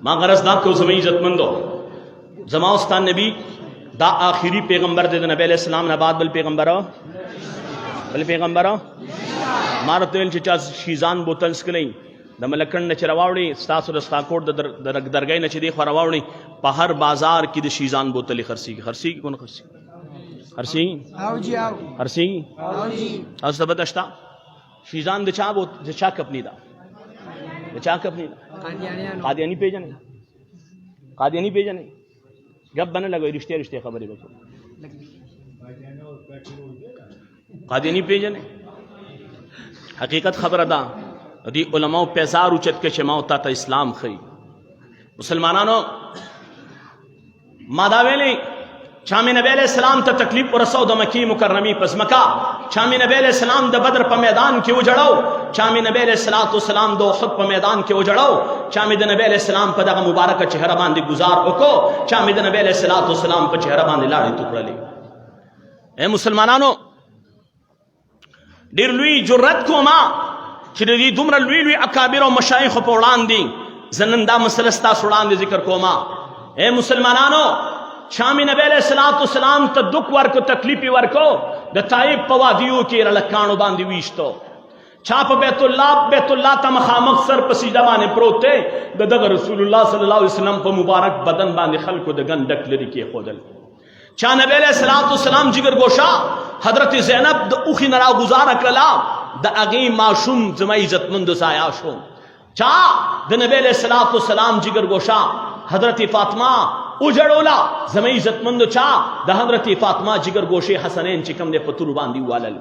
ما غرض دا کو زمین عزتمندو زما استاد نبی دا آخری پیغمبر دے نبی علیہ السلام نے بعد بل پیغمبر مارته ویل چې چا شیزان بوتل سکلین د ملکن نه چرواوړي ستاسو د سټاکوټ د درګای نه چې دی خورواوړي په هر بازار کې د شیزان بوتل خرسي کون خرسي او جی او خرسي او جی اوس ته بتشتا شیزان د چا کپنی دا قادیانی پیجن گپ بنه لګوي رښتیا خبرې وکړو قادیانی پیجن حقیقت خبر دا دی علماء پیسار اوچت کے شماو تا اسلام خی مسلمانانو ماداویلی چامی نبی علیہ السلام تا تکلیف ورسو دا مکی مکرمی پس مکا چامی نبی علیہ السلام دا بدر پا میدان کی اجڑاو چامی نبی علیہ السلام دا احد پا میدان کی اجڑاو چامی دا نبی علیہ السلام پا دا مبارک چہرہ باندی گزار اکو چامی دا نبی علیہ السلام پا چہرہ باندی لاڑی ٹکڑلی اے مسلمانانو ډیر لوی جرأت کوما چې د دې دومره لوی اکابر او مشایخ په وړاندې زنن دا مسله ستاسو وړاندې ذکر کوما اے مسلمانانو شامی نبی علیہ السلام ته دک ورکو تکلیف ورکو د طائف په وادیو کې رلکانو باندې ویشتو چا په بیت الله ته مخامخ سر په سجده باندې پروت دی دغه رسول الله صلی الله علیه وسلم په مبارک بدن باندې خلکو د ګندک لري کې خودل چا نبی علیہ السلام جگر گوشا حضرت زینب د اوخی نرا گزارا کلا د اغی معشوم زما عزتمند سایا شو چا د نبی علیہ السلام جگر گوشا حضرت فاطمہ اجڑولا زما عزتمند چا د حضرت فاطمہ جگر گوشے حسنین چکم نے پتر باندھی والل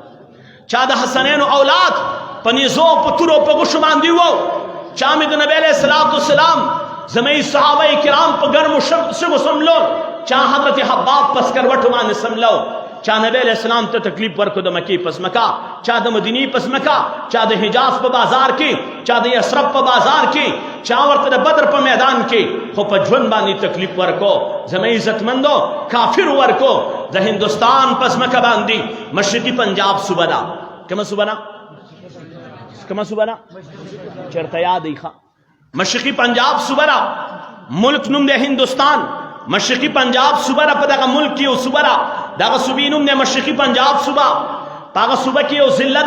چا د حسنین اولاد پنیزو پترو پگوش باندھی وو چا میں د نبی علیہ السلام زما صحابہ کرام په ګرمو شګو سملو چا حضرت حباب پس کروټ باندې سملو چا نبی علیہ السلام ته تکلیف ورکو د مکی پس مکا چا د مدینی پس مکا چا د حجاز په بازار کې چا د یثرب په بازار کې چا ورته د بدر په میدان کې خو په ژوند باندې تکلیف ورکو زما عزتمندو کافر ورکو د هندوستان پس مکا باندې مشرقی پنجاب صوبه دا کومه صوبه چرته یاد ایخه مشرقی پنجاب صوبہ ملک نم دے ہندوستان مشرقی پنجاب صوبہ پا دا ملک کیو صوبہ دا صوبی نم دے مشرقی پنجاب صوبہ پاگا صوبہ کیو ضلع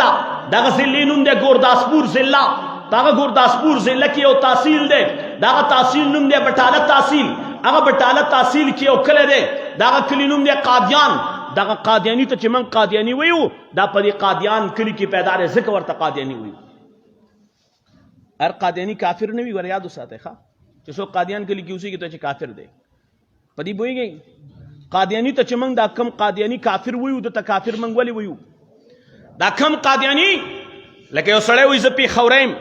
دا ضلعی نم دے گورداسپور ضلع پاگا گورداسپور ضلع کیو تحصیل دے دا تحصیل نم دے بٹالہ تحصیل اگا بٹالہ تحصیل کیو کلے دے دا کلی نم دے قادیان دا قادیانی تا چمن قادیانی ویو دا پا دی قادیان کلی کی پیدار ذکر تا قادیانی ویو ہر قادیانی کافر نے بھی یاد اساتے خواہ کہ سو قادیان کے لیے کیوں سی کہ تو اچھے کافر دے پدی بوئی گئی قادیانی تا چمنگ دا کم قادیانی کافر ہوئی دا تا کافر منگ والی ہوئی دا کم قادیانی لکہ او سڑے ہوئی زپی خوریم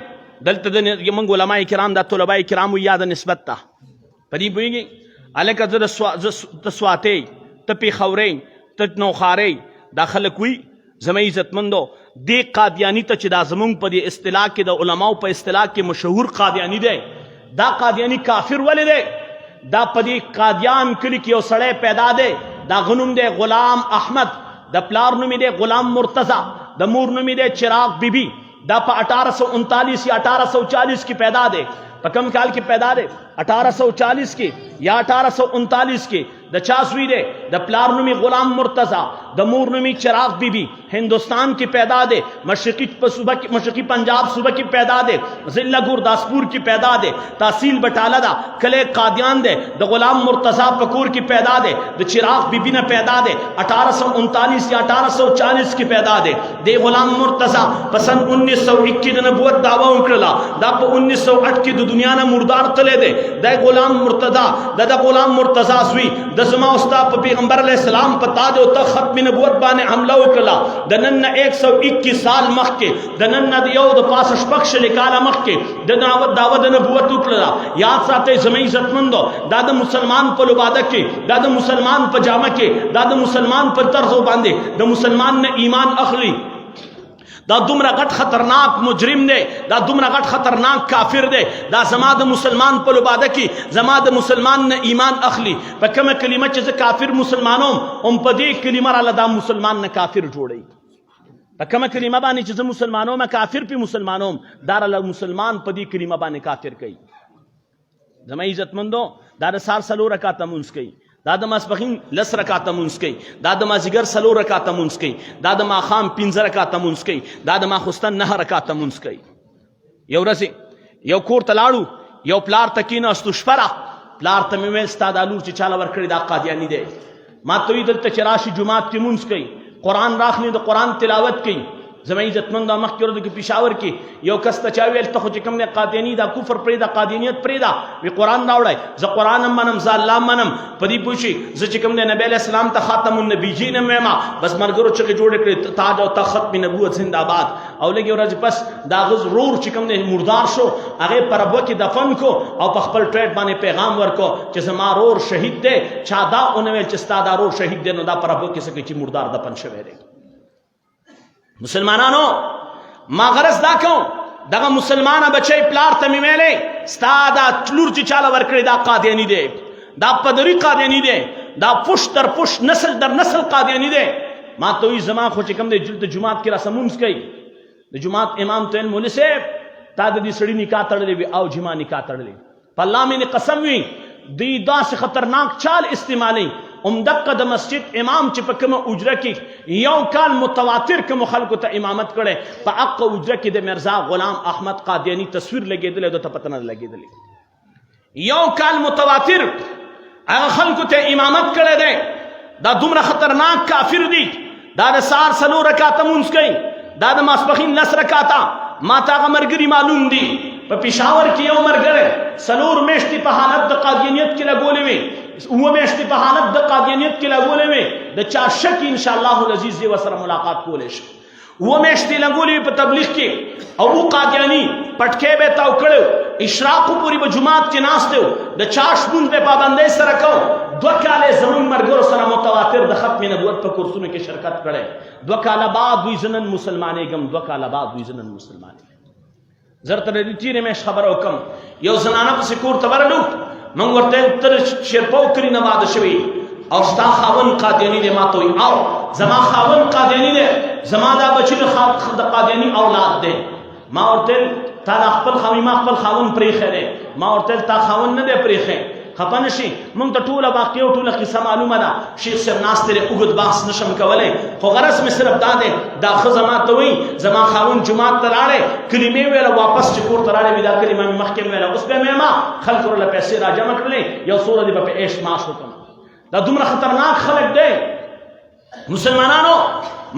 دلتا دا منگ علماء کرام دا طلباء کرام ہوئی یاد نسبت تا پدی بوئی گئی علیکہ دا سواتے تا پی خوریم تا نوخارے دا خلق ہوئی زمین عزت مندو دی قادیانی تا چی دا زمون پا دی اصطلاح کی دا علماء پا اصطلاح کی مشہور قادیانی دے دا قادیانی کافر والے دے دا پا دی قادیان کلی کیو سڑے پیدا دے دا غنم دے غلام احمد دا پلار نمی دے غلام مرتضی دا مور نمی دے چراغ بی بی دا پا 1839 یا 1840 کی پیدا دے پا کم کال کی پیدا دے 1840 کی یا 1839 کی دا چاسوی دے دا پلار نمی غلام مرتضی دا مور نمی چراغ بی بی ہندوستان کی پیدا دے مشرقی پنجاب صوبہ کی پیدا دے ضلع گورداسپور کی پیدا دے تحصیل بٹالہ دا کلے قادیان دے دا غلام مرتضی پکور کی پیدا دے دا چراغ بی بی نے پیدا دے 1839 یا 1840 کی پیدا دے غلام مرتضی پسند 1921 دا نبوت دعویٰ انکرلا دا پا 1908 کی دا دنیا نا مردار تلے دے دا غلام مرتضی دا غلام مرتضی سوی دا زما استا پا پیغمبر علیہ السلام پا تاج و تخت ختم نبوت بانے حملہ اکلا دنن 121 سال مخ کے دنن دیو دا پاسش پکش لکالا مخ کے دعوت نبوت اکلا یاد ساتے زمین عزت مندو دا مسلمان پا لبادہ کے دا مسلمان پا جامع کے دا مسلمان پا طرز و باندے دا مسلمان نے ایمان اخلی دا دمرا غٹ خطرناک مجرم دے دا دمرا غٹ خطرناک کافر دے دا زما د مسلمان په لباده کی زما د مسلمان نه ایمان اخلی په کومه کلمه چې کافر مسلمانوم هم په دې کلمه را دا مسلمان نه کافر جوړي په کومه کلمه باندې چې مسلمانوم کافر په مسلمانوم دار الله مسلمان په دې کلمه باندې کافر کوي زما عزتمندو دا د سار 4 رکعاته مونځ کوي، دا د ماسپښین 10 رکعاته مونځ کوي، دا د مازدیګر 4 رکعاته مونځ کوي، دا د ماښام 15 رکعاته مونځ کوي، دا د ماخوستن 9 رکعاته مونځ کوي. یو ورځ یو کور ته لاړو، یو پلار ته کېناستو شپه را، پلار ته مې ویل ستا دا لور چې چاله ورکړې دا قادیاني دی. ما ته ویل دلته چې راشي جومات کې مونځ کوي، قرآن راخلي د قرآن تلاوت کوي. زما عزتمندو مخکې ورځو کې پېښور کې یو کس ته چا ویل ته خو چې کوم دی قادیاني دا کفر پرېږده، قادیانیت پرېږده، وي قرآن راوړی. زه قرآن هم منم، زه الله منم، په دې پوه شي زه چې کوم دی نبی علیه السلام ته خاتم النبیین هم وایم. بس ملګرو چغې جوړې کړې تاج او تخت ختم نبوت زنده باد. او لږې ورځې پس د هغه ورور چې کوم دی مردار شو، هغې په ربوه کې دفن کو او په خپل ټویټ باندې پیغام ورکو چې زما رور شهید دی. چا دا ونه ویل چې ستا دا رور شهید دی، نو دا په ربوه کې څه کوي چې مردار دفن شوی دی. مسلمانانو ما غرض دا کوم دغه مسلمانه بچی پلار ته مې ویلې ستا دا لور چې چاله ورکړې دا قادیاني دی، دا پدري قادیاني دی، دا پشت در پشت نسل در نسل قادیاني دی. ما ته وایي زما خو چې کوم دی د جومات کې راسه مونځ کوي، د جومات امام ته ویل مولوي صاحب تا د دې سړي نکاح تړلی وي او جما نکاح تړلی، په الله مې قسم وي دوی داسې خطرناک چال استعمالوي. دقه د مسجد امام چې په کومه اجره کې یو کال متواتر کومو خلکو ته امامت کړی، په هغه اجره کې د مرزا غلام احمد قادیاني تصویر لګېدلی، د ته پته نه لګېدلی. یو کال متواتر هغه خلکو ته امامت کړی دی. دا دومره خطرناک کافر دی. دا د سهار 4 رکعاته مونځ کوي، دا د ماسپښین 10 رکعاته. ما ته هغه ملګري معلوم دي په پېښور کې یو ملګری 4 میاشتې په حالت د قادیانیت کې لګولې وې، 7 میاشتې په حالت د قادیانیت کې لګولې وې. د چا شک انشاءالله العزیز دې ورسره ملاقات کولی شي. 7 میاشتې لګولې وې په تبلیغ کې، او و قادیاني پټکی به یې تاو کړی، اشراقو پورې به جومات کې ناست و، د چاش لمونځ به پابندۍ سره کو. 2 کاله زمونږ ملګرو سره متواتر د ختم نبوت په کورسونو کې شرکت کړی. 2 کاله بعد دوی زه نن مسلمانېږم، 2 کاله بعد دوی زه نن مسلمانېږم. زر ته د تېرې میاشت خبره وکړم، یو زنانه پسې کور ته ورغلو، موږ ورته ته د شیرپو کلي نه واده شوي او ستا خاوند قادیاني دی. ما ته وایي او زما خاوند قادیاني دی، زما دا بچي د قادیاني اولاد دی. ما ورته تا دا خپل خاوند، ما خپل خاوند پرېښی دی. ما ورته تا خاوند نه دی پرېښی، خفه نه شي، موږ ته ټوله واقعه او ټوله قصه معلومه ده. شیخ صاحب ناست دی، اوږد بحث نشم کولی، خو غرض مې صرف دا دی دا ښځه ما ته وایي زما خاوند جومات ته لاړی، کلمې ویله، واپس چې کور ته لاړی وي دا کلمه مې مخکې ویله، اوس به مې ما خلکو ورله پیسې را جمع کړلې، یو څوره دې به په عیش معاش وکړم. دا دومره خطرناک خلک دی. مسلمانانو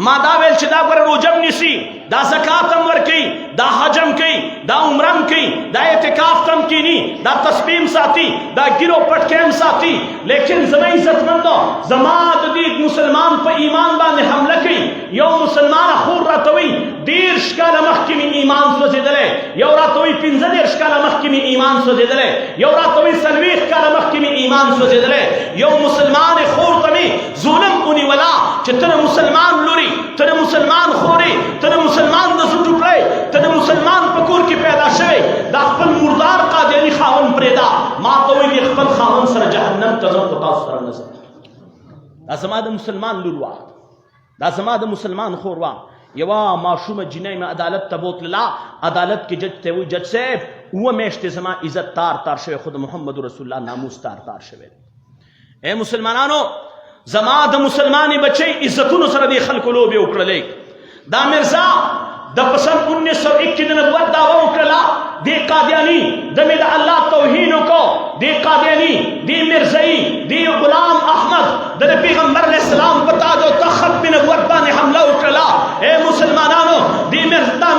ما دا ویل چې دا ګوره روژه هم نیسي، دا زکات هم ورکوي، دا حج هم کوي، دا عمره هم کوي، دا اعتکاف ته هم کیني، دا تسبیح هم ساتي، دا ګیر او پټکی هم ساتي، لیکن زما عزتمندو زما د دې مسلمان په ایمان باندې حمله کوي. یو مسلمان خور راته وایي 30 کاله مخکې مې ایمان سوځېدلی، یو راته وایي 15 کاله مخکې مې ایمان سوځېدلی، یو راته وایي 40 کاله مخکې مې ایمان سوځېدلی. یو مسلمان خور ته مې ظلم ونیولا چې ته د مسلمان لوري، ته د مسلمان خورې، ته د مسلمان د زړه ټوکړی، ته د مسلمان په کور کې پیدا شوی، دا خپل مردار قادیاني خاوند پرېږده. ما ته وایي خپل خاوند سره جهنم ته ځم، خو تاسو سره نه ځم. دا زما د مسلمان لور وه، دا زما د مسلمان خور وه. یوه ماشومه جینۍ مې عدالت ته بوتلله، عدالت کې جج ته وایي جج صاحب 7 میاشتې زما عزت تار تار شوی، خو د محمد رسول الله ناموس تار تار شوی. اے مسلمانانو زما د مسلمانې بچی عزتونو سره دې خلکو لوبې وکړلې. دا مرزا د پسند 1901 کې د نبوت دعوه وکړله، دې قادیاني د مې د الله توهین وکړو، دې قادیاني، دې مرزایي، دې غلام احمد د پیغمبر علیه السلام په تاج او تخت په نبوت باندې حمله وکړله. اے مسلمانانو دې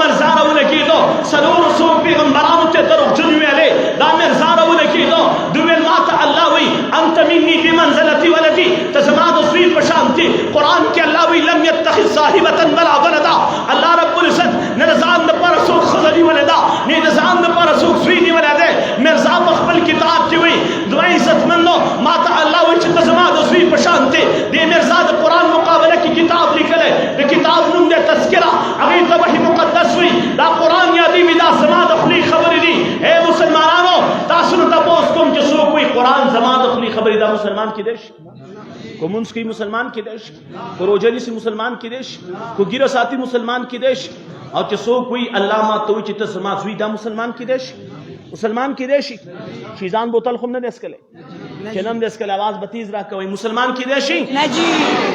مرزا راولګېدو، 400 پیغمبرانو ته دروغجن ویلې، دا مرزا راولګېدو، دوی ویل ما ته الله وایي انت مني بمنزلتي ولدي، ته زما د زوی په شان دي. قرآن کې الله وایي لم يتخذ صاحبة ولا ولدا، الله رب العزت نه د ځان دپاره څوک ښځه نیولې ده، نه د ځان دپاره څوک زوی نیولی دی. مرزا په خپل کتاب کې وایي دوه عزتمندو ما ته الله وایي چې ته زما د زوی په شان دی. دې مرزا د قرآن مقابله کې کتاب لیکلی، د کتاب نوم دی تذکره، هغې ته وحي مقدس وایي، دا قرآن یادوي، دا زما د خولې خبرې دي. اے مسلمانانو تاسو نه تپوس کوم چې څوک وایي قرآن زما د خولې خبرې، دا مسلمان کېدی شي؟ کو منځ کوي مسلمان کېدی شي؟ کو روژه نیسي مسلمان کېدی شي؟ کو ګیره ساتي مسلمان کېدی شي؟ او چې څوک وایي الله ما ته وایي چې ته زما زوی، دا مسلمان کېدی شي؟ مسلمان کېدای شي شیزان بوتل خو هم نه دی څکلی چې نه هم دی څکلی اواز به تیز را کوئ مسلمان کېدای شي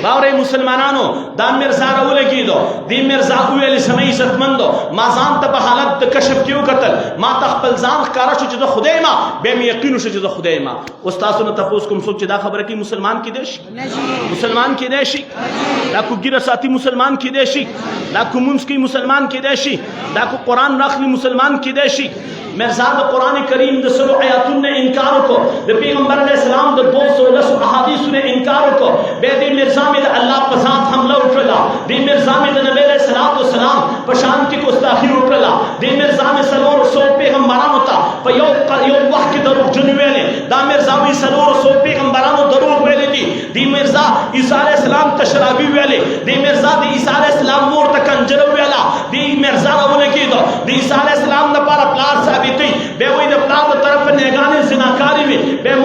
باورئ مسلمانانو دا مرزا راولګېدو دې مرزا وویل زما عزتمندو ما ځان ته په حالت د کشف کې وکتل ما ته خپل ځان ښکاره شو چې زه خدای یم بیا مې یقین وشو چې زه خدای یم اوس تاسو نه تپوس کوم څوک چې دا خبره کوي مسلمان کېدای شي مسلمان کېدای شي دا کو ګیره ساتي مسلمان کېدای شي دا کو مونځ کوي مسلمان کېدای شي دا کو قرآن راخلي مسلمان کېدای شي مرزا د قرآن کریم د سلو آیاتونو نه انکار وکړو د پیغمبر علیه السلام د 210 احادیثو نه انکار وکړو بیا دې مرزا مې د الله په ذات حمله وکړله دې مرزا مې د نبی علیه السلام په شان کې ګستاخي وکړله دې مرزا مې 400 پیغمبرانو ته په یو وخت کې دروغجن ویلې دا مرزا مې 400 پیغمبرانو دروغ ویلې دي دې مرزا عیسی علیه السلام ته شرابي ویلې دې مرزا د عیسی علیه السلام مور ته کنجره ویله دې مرزا راولګېدو د عیسی علیه السلام دپاره پلار ثابتوي بیا وایي د پلار د طرفه نیګانې زناکارې وي بیا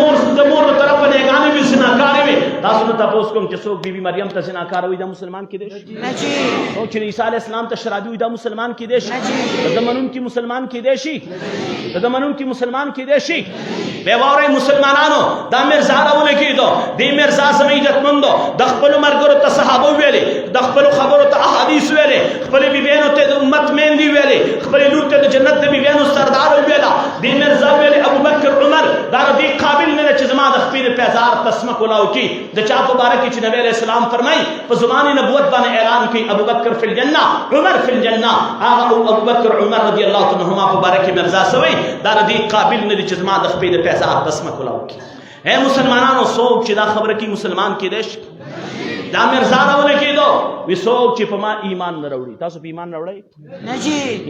د مور د طرفه نیګانې وي زناکارې وي تاسو نه تپوس کوم چې څوک بیبي مریم ته زناکاره وي دا مسلمان کېدای شي څوک چې عیسی علیه السلام ته شرابي وي دا مسلمان کېدای شي د ده منونکي مسلمان کېدای شي د ده منونکي مسلمان کېدای شي بیا واورئ مسلمانانو دا مرزا راولګېدو دې مرزا زما عزتمندو د خپلو ملګرو ته صحابه ویلې د خپلو خبرو ته احادیث ویلې خپلې بیبیانو ته د امت میندې ویلې خپلې لور ته د جنت د بیبیانو سردار ویله دې مرزا ویلې ابوبکر عمر دا د دې قابل نه ده چې زما د خپې د پیزار تسمه کولاو کړي د چا په باره کې چې نبی علیه السلام فرمایي په زبان نبوت باندې اعلان کوي ابوبکر فی الجنه عمر فی الجنه هغه ابوبکر عمر رضی الله عنهما په باره کې مرزا سوی دا د دې قابل نه دي چې زما د خپې د پیزار تسمه کولاو کړي اے مسلمانانو څوک چې دا خبره کوي مسلمان کېدای شي دا مرزا راولګېدو وي څوک چې په ما ایمان نه راوړي تاسو په ایمان راوړئ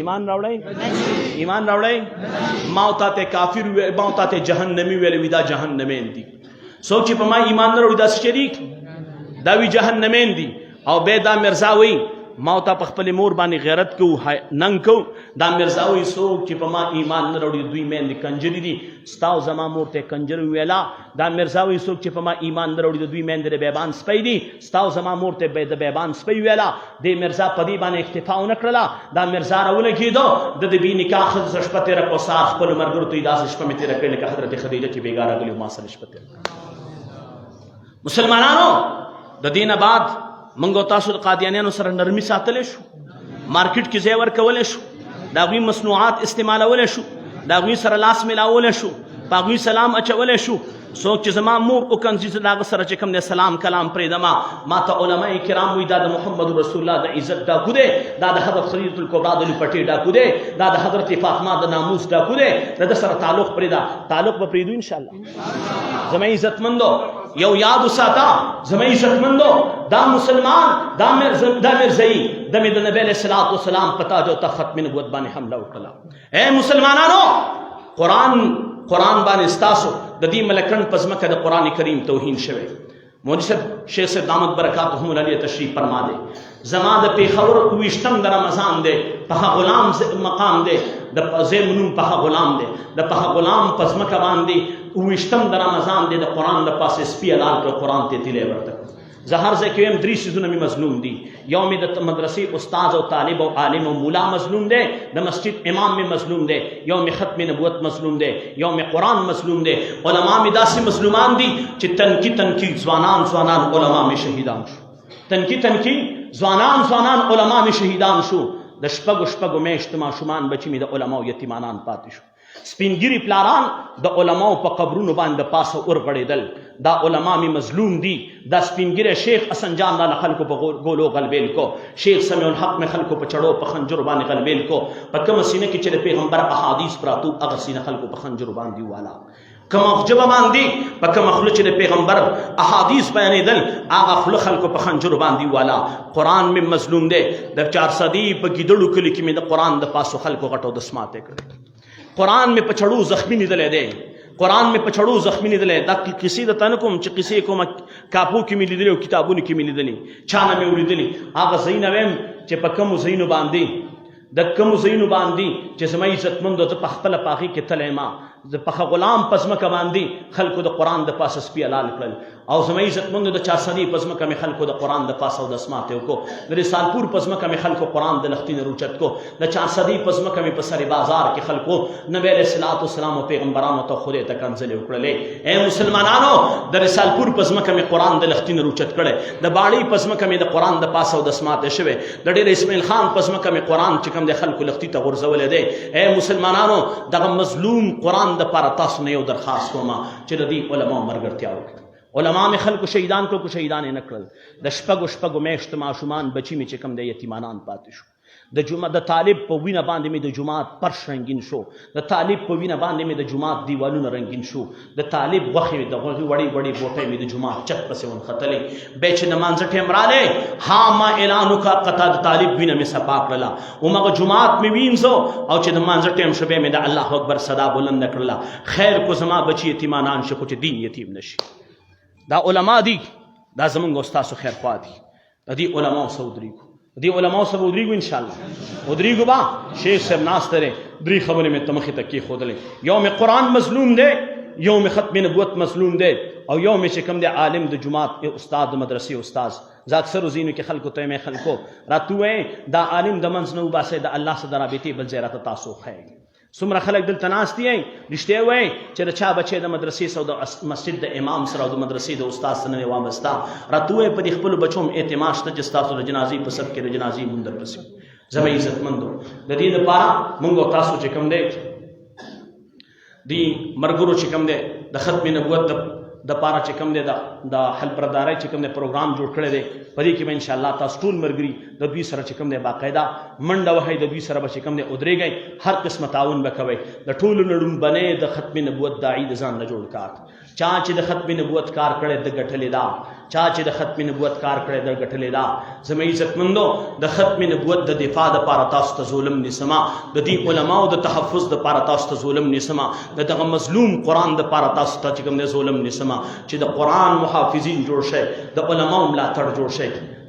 ایمان راوړئ ایمان راوړئ ما او تاته کافر ما او تاته جهنمی ویل وي دا جهنمین دي څوک چې په ما ایمان نه راوړي دا شریک دا وی جهنمین دي او به دا مرزا وي ما او تا په خپل مور باندې غیرت کو ننګ کو دا مرزا وي څوک چې په ما ایمان نه راوړي دوی میندې کنجري دي ستاو زما مور ته کنجر ویلا دا مرزا وي څوک چې په ما ایمان نه راوړي دوی میندې د بیبان سپی دي ستاو زما مور ته د بیبان سپی ویلا دې مرزا په دې باندې اکتفا ونه کړله دا مرزا راولګېدو د دې بې نکاح ښځه شپه تېره کړو سار خپلو ملګرو ته یې داسې شپه مې تېره کړې لکه حضرت خدیجه چې بېګا راغلي ما سره شپه تېره مسلمانانو د دې نه بعد منګو تاسو د قادیانیانو سره نرمي ساتلی شو مارکیټ کې ځای ورکولی شو د هغوی مصنوعات استعمالولی شو د هغوی سره لاس میلاولی شو په هغوی سلام اچولی شو څوک چې زما مور وکنځي زه د هغه سره چې کوم دی سلام کلام پرېږدمه ما ته علما کرام وایي دا د محمد رسول الله د عزت ډاکو دی دا د حضرت خدیجة الکبرا د لپټې ډاکو دی دا د حضرت فاطمه د ناموس ډاکو دی د ده سره تعلق پرېږده تعلق به پرېږدو انشاءالله زما عزتمندو یو یاد وساته زما عزتمندو دا مسلمان دا مرزایي د مې د نبی علیه السلام په تاج او تخت ختم نبوت باندې حمله وکړله اے مسلمانانو قرآن باندې ستاسو د دې ملکړن په ځمکه د قرآن کریم توهین شوی مولوي صاحب شیخ صاحب دامت برکاتهم العالیه تشریف فرما دی زما د پېښور 28 د رمضان دی پخه غلام مقام دی د زیمنون پخه غلام دی د پخه غلام په ځمکه باندې 28 د رمضان دی د قرآن د پاسه سپي حلال کړ قرآن ته تیلی ورته زه هر ځای کې وایم 3 څیزونه مې مظلوم دي یو مې د مدرسې استاد او طالب او عالم او ملا مظلوم دی د مسجد امام مې مظلوم دی یو مې ختم نبوت مظلوم دی یو مې قرآن مظلوم دی علما مې داسې مظلومان دي چې تنکي ځوانان علما مې شهیدان شو تنکي ځوانان علما مې شهیدان شو د شپږو میاشتو ماشومان بچي مې د علماو یتیمانان پاتې شو سپینګیری پلاران د علماو په قبرونو باندې پاسه ورغړېدل دا علما مې مظلوم دي دا سپینګیری شیخ حسن جان را خلکو په ګولو غلبیل کو شیخ سمیع الحق مې خلکو په چړو په خنجر باندې غلبیل کو په کومه سینه کې چې د پیغمبر احادیث پراتو هغه سینه خلکو په خنجر باندې والا کومه ژبه باندې په کومه خوله چې د پیغمبر احادیث بیانېدل هغه خوله خلکو په خنجر باندې والا قرآن مې مظلوم دی د 400 په ګیدړو کلي کې مې د قرآن د پاسو خلکو غټو دسماتې کړې قرآن مې په چړو زخمی لیدلی دی قرآن مې په چړو زخمی لیدلی دا کیسې درته نه کوم چې کیسې کوم کاپو کې مې لیدلي او کتابونو کې مې لیدلي چا نه مې ولیدلي هغه ځایونه ویم چې په کومو ځایونو باندې چې زما عزتمندو زه په خپله په هغې کې تلی ما د پخه غلام په ځمکه باندې خلکو د قرآن د پاسه سپي حلال کړل او زما عزتمندو د چارسدي په ځمکه مې خلکو د قرآن د پاسه او د اسمات یې وکړو د رسالپور په ځمکه مې خلکو قرآن د لختي نه روچت کو د چارسدي په ځمکه مې په سر بازار کې خلکو نبی علیه الصلاۃ والسلام او پیغمبرانو ته خدای ته کنځلې وکړلې. اے مسلمانانو د رسالپور په ځمکه مې قرآن د لختي نه روچت کړی، د باړې په ځمکه مې د قرآن د پاسه او د اسمات شوی، د ډېر اسماعیل خان په ځمکه مې قرآن چې کوم د خلکو لختي ته غورځولی دی. اے مسلمانانو دغه مظلوم قرآن دپاره تاسو نه یو درخواست کوم چې د دې علماو ملګرتیا وکړي. علما مې خلکو شهیدان کړو، شهیدان یې نه کړل. د شپږو میاشتو ماشومان بچي مې چې کوم دی یتیمانان پاتې شو. د طالب په وینه باندې مې د جومات فرش رنګین شو، د طالب په وینه باندې مې د جومات دیوالونه رنګین شو، د طالب غوښې د غوښې وړې وړې بوټۍ مې د جومات چت پسې ونښتلې. بیا چې نمانځه ټیم رالی ها ما اعلان وکړه قطع د طالب وینه مې صفا کړله، همغه جومات مې وینځو او چې نمانځه ټیم شو بیا مې د الله اکبر صدا بلنده کړله. خیر کو زما بچي یتیمانان شي خو چې دین یتیم نشي. دا علما دي، دا زمونږ او ستاسو خیرخوا دي. د دې علماو سره ودرېږو، د دې علماو سره ودرېږو انشاءالله ودرېږو به. شیخ صاحب ناست دی، درې خبرې مې ته مخې ته کېښودلې. یو مې قرآن مظلوم دی، یو مې ختم نبوت مظلوم دی، او یو مې چې کوم دی عالم د جومات استاد د مدرسې استاد. زه اکثرو ځینو کې خلکو ته مې خلکو راته ووایي دا عالم د منځ نه وباسئ، د الله سره د رابطې بل ځای راته تاسو وښایئ. څومره خلک دلته ناست دي رښتیا وایي چې د چا بچی د مدرسې سره او د مسجد د امام سره او د مدرسې د استاد سره نه وابسته. راته ووایي په دې خپلو بچو هم اعتماد شته چې ستاسو د جنازې په صف کې د جنازې مونږ درپسې. زما عزتمندو د دې دپاره مونږ او تاسو چې کوم دی د ملګرو چې کوم دی د ختم نبوت د پاره چې کوم دی د حل بردارۍ چې کوم دی پروګرام جوړ کړی دی، په دې کې به انشاءالله تاسو ټول ملګري د دوی سره چې کوم دی باقاعده منډه وهئ، د دوی سره به چې کوم دی ودرېږئ، هر قسمه تعاون به کوئ. د ټولو نه لومبنی د ختم نبوت داعي د ځان نه جوړ کار. چا چې د ختم نبوت کار کړی د ګټلې دا، چا چې د ختم نبوت کار کړی د ګټلې دا. زما عزتمندو د ختم نبوت د دفاع دپاره تاسو ته ظلم نیسمه، د دې علماو د تحفظ دپاره تاسو ته ظلم نیسمه، د دغه مظلوم قرآن دپاره تاسو ته چې کوم دی ظلم نیسمه چې د قرآن محافظین جوړ شئ، د علماو ملاتړ جوړ شئ.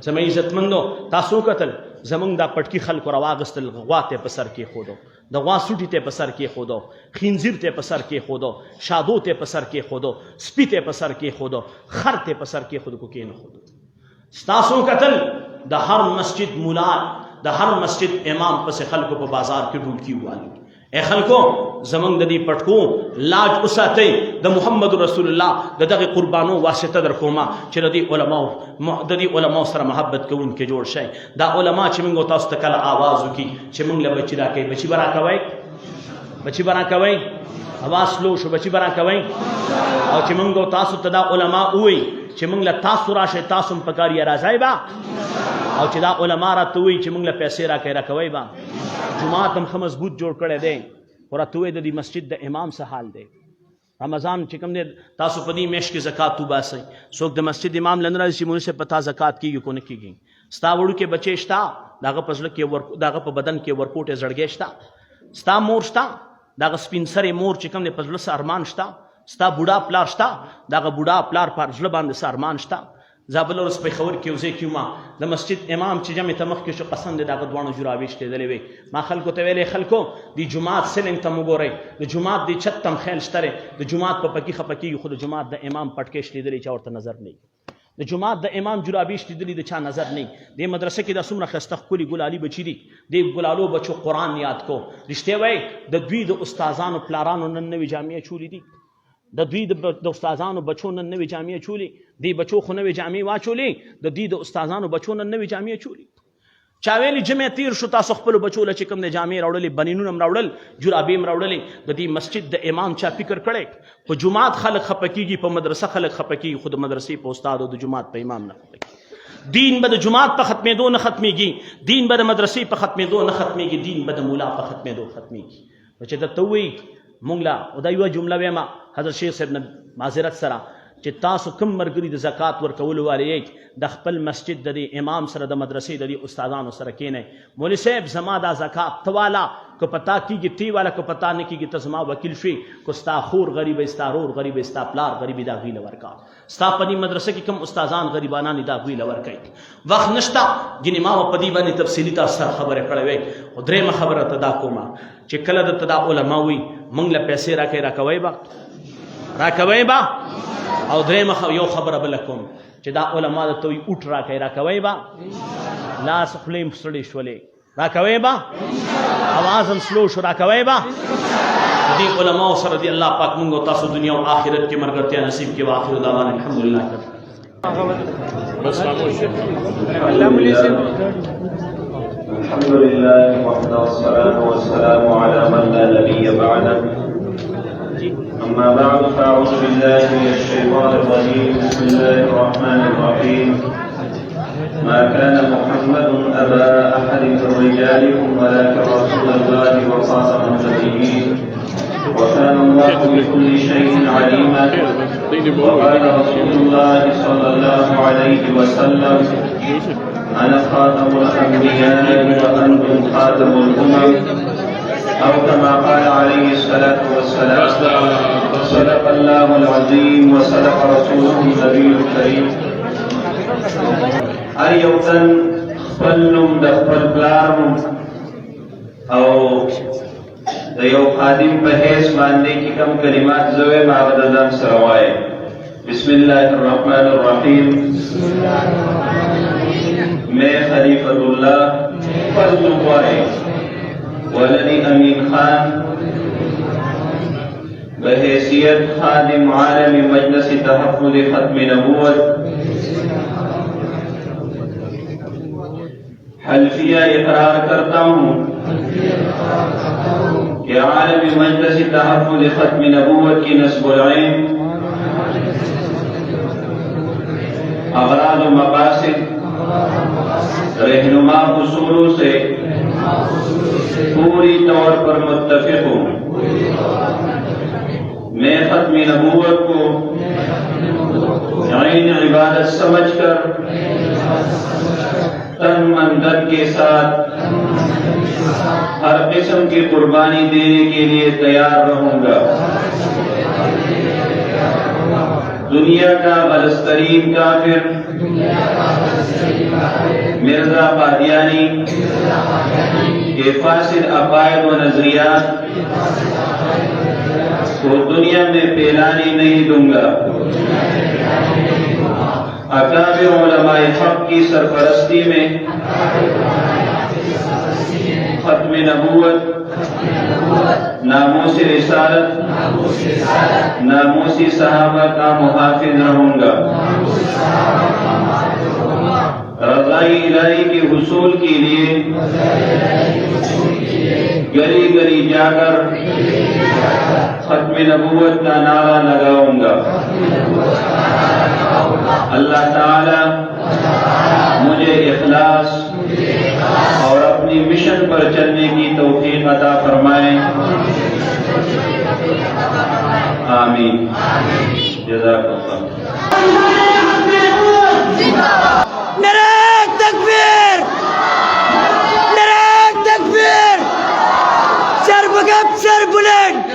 زما عزتمندو تاسو کتل زمونږ دا پټکي خلکو راواغستل، غوا ته په سر کېښودو، د غوا سوټي ته په سر کېښودو، خنزیر ته په سر کېښودو، شادو ته په سر کېښودو، سپي ته په سر کېښودو، خر ته په سر کېښودو کو کېنښودو. ستاسو کتل د هر مسجد مولا د هر مسجد امام پسې خلکو په بازار کې ډولکي والي. اے خلکو زمونږ د دې پټکو لاج وساتئ، د محمد رسول الله د دغه قربانو واسطه در کومه چې د دې علماو سره محبت کوونکي جوړ شئ. دا علما چې موږ تاسو ته کله آواز وکړي چې موږ له بچي راکوئ، بچي به راکوئ، بچي به راکوئ، اواز سلو شو، بچي به راکوئ. او چې موږ تاسو ته دا علما ووایي چې موږ له تاسو راشئ، تاسو هم په کار یې راځئ به، او چې دا علما راته ووایي چې موږ له پیسې راکوئ راکوئ به. جماعت هم ښه مضبوط جوړ کړی دی، خو راته ووایي د دې مسجد د امام څه حال دی. رمضان چې کوم دی تاسو په دې میاشت کې زکات وباسئ. څوک د مسجد امام له نه راځي چې مونږ صاحب په تا زکات کېږي کو نه کېږي. ستا وړوکې بچی شته، د هغه په زړه کې د هغه په بدن کې ورکوټې زړګی شته، ستا مور شته، د هغه سپین سرې مور چې کوم دی په زړه څه ارمان شته، ستا بوډا پلار شته، د هغه بوډا پلار په زړه باندې څه ارمان شته. زابل ورځ پیښور کې یو ځای کې ما د مسجد امام چې جمع ته مخکې شو قسم دی د هغه دواړو جرابې شتېدلې وې. ما خلکو ته ویلې خلکو د جومات سیلنګ ته مو ګورئ، د جومات د چت ته م خیل شته دی، د جومات په پکي خفه کېږي خو د جومات د امام پټکې شتېدلې چا ورته نظر نه وي، د جومات د امام جرابې شتېدلې د چا نظر نه وي. دې مدرسه کې دا څومره ښایسته ښکلي ګلالي بچي دي، دې ګلالو بچو قرآن یاد کو. رښتیا وایي د دوی د استادانو پلارانو نن نوې جامې چولې دي، د دوی د استادانو بچو نن نوې جامې چولې، دی بچو خو نوې جامې واچولې، د دوی د استادانو بچو نن نوې جامې چولې. چا ویلي جمعې تیر شو تاسو خپلو بچو له چې کوم دی جامې راوړلې، بنینونه هم راوړل، جرابې هم راوړلې. د دې مسجد د امام چا فکر کړی؟ په جومات خلک خفه کېږي، په مدرسه خلک خفه کېږي، خو د مدرسې په استاد او د جومات په امام نه خفه کېږي. دین به د جومات په ختمېدو نه ختمېږي، دین به د مدرسې په ختمېدو نه ختمېږي، دین به د مولا په ختمېدو ختمېږي. چې درته ووایي مونږ له او دا یوه جمله ویمه حضرت شیخ صاحب نه معذرت سره چې تاسو کوم ملګري د زکات ورکولو والي یئ د خپل مسجد د دې امام سره د مدرسې د دې استادانو سره کښېنئ. مولوي صاحب زما دا زکات ته واله، که پتا کېږي تی واله، که پتا نه کېږي ته زما وکیل شوې، که ستا خور غریبه، ستا رور غریبه، ستا پلار غریبي د هغوی له ورکه. ستا په دې مدرسه کې کوم استادان غریبانان دي د هغوی له ورکئ. وخت نشته ګینې ما به په دې باندې تفصیلي تاسو سره خبرې کړې وې. خو درېیمه خبره ته دا کومه چې کله درته دا علما وي موږ له پیسې راکوئ، راکوئ به او دریم یو خبره بل کوم چې دا علما د توي اوټ راکوي راکوي با لاس خپلې سړې شولې راکوي با आवाज هم سلو شو راکوي با دې علما سره دی الله پاک موږ تاسو دنیا او آخرت کې مرګتیا نصیب کې واخر دعوانا الحمدلله بس الحمد لله وحده والصلاة والسلام على من لا نبي بعده أما بعد فأعوذ بالله من الشيطان الرجيم بسم الله الرحمن الرحيم ما كان محمد أبا أحد من رجالكم ولكن رسول الله وخاتم النبيين وكان الله بكل شيء عليما وقال رسول الله صلى الله عليه وسلم أنا خاتم الأنبياء وأنتم خاتم الأمم أو كما قال عليه الصلاة والسلام صدق الله العظيم وصدق رسوله النبي الكريم هر یو تن خپل نوم د خپل پلار او د یو خادم په حیث باندې کې کم کلمات زوی ما د ځان سره وایي بسم الله الرحمن الرحیم میں خلیفۃ اللہ فضل وائے ولدی امین خان بحیثیت خادم عالم مجلس تحفظ ختم نبوت حلفیہ اقرار کرتا ہوں کہ عالم مجلس تحفظ ختم نبوت کی نصب العین اغراض و مقاصد رہنما اصولوں سے پوری طور پر متفق ہوں میں ختم نبوت کو عین عبادت سمجھ کر تن من دن کے ساتھ ہر قسم کی قربانی دینے کے لیے تیار رہوں گا دنیا کا غلطترین کافر مرزا قادیانی کے فاسد عقائد و نظریات کو دنیا میں پھیلانے نہیں دوں گا اکابر علماء حق کی سرپرستی میں ختم نبوت ناموس رسالت ناموس صحابہ کا محافظ رہوں گا رضائی الہی کے حصول کے لیے گلی گلی جا کر ختم نبوت کا نعرہ لگاؤں گا اللہ تعالی مجھے اخلاص اور اپنی مشن پر چلنے کی توفیق عطا فرمائے آمین جزاک اللہ نعرہ تکبیر نعرہ تکبیر سر بگب سر بلند